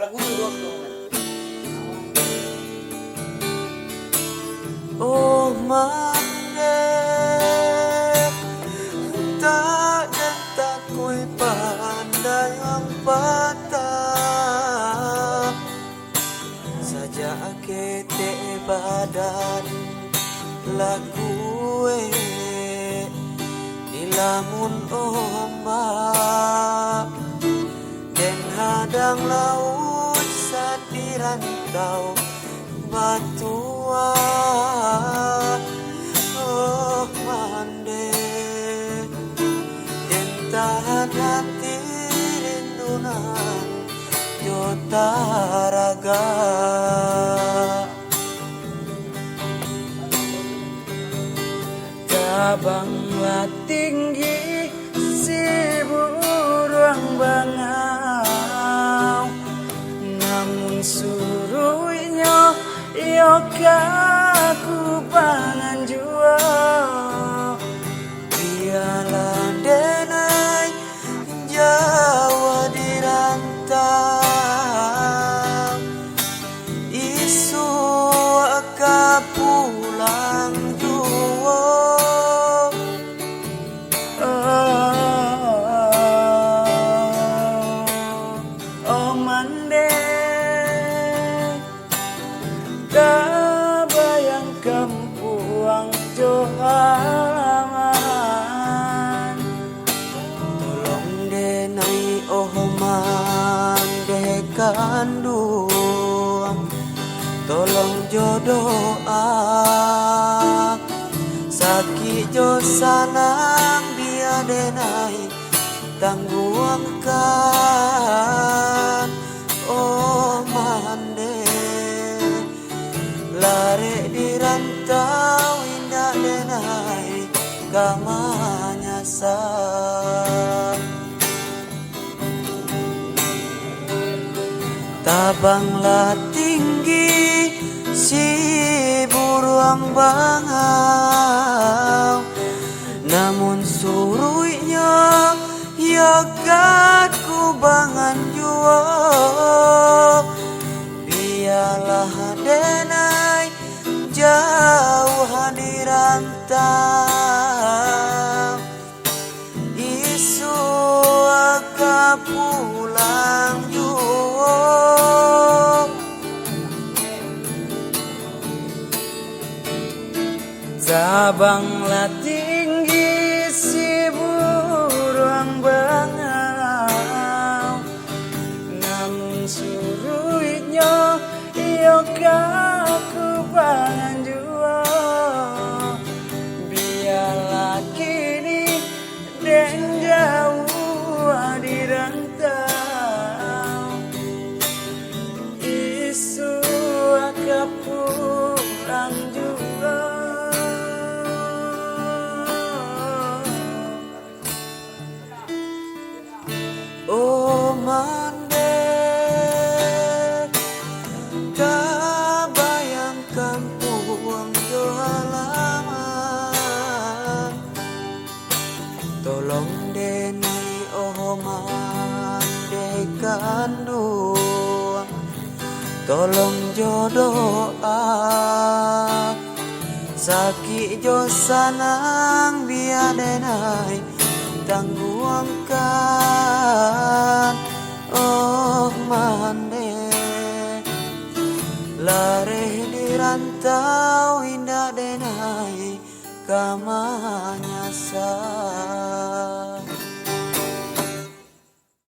lagu dua dong. Oh mande tak dan tak kue pandai ang patah saja akete badan lagu dilamun ombak dan hadang laut saat dirantau batua. Oh mande dan tahan hati rindunan jota raga tabanglah tinggi si burung bangau namun suruhnya yoga ku pangan jua biarlah denai Jawa dirantau isu aka pulang jua. Oh mande tak bayangkan puang johaman tolong denai oh mande kandung tolong jodoh sakit jo sanang dia denai tangguangkan oh mande lare dirantau indah denai kamanya sang tabanglah tinggi si burung bangau namun suruhnya yoga ku bangan jua biarlah denai jauh dirantau isu aka pulang jua. Sabanglah tinggi si burung bangau namun suruhnya yoga ku pangan jua biarlah kini dan jauh dirantau isu aka pulang jua. Oh mande tak bayangkan puang jo halaman tolong denai oh mande kandung tolong jodoh sakit jo sanang biar denai tangguangkan oh mande lare dirantau indah denai kamanya sang.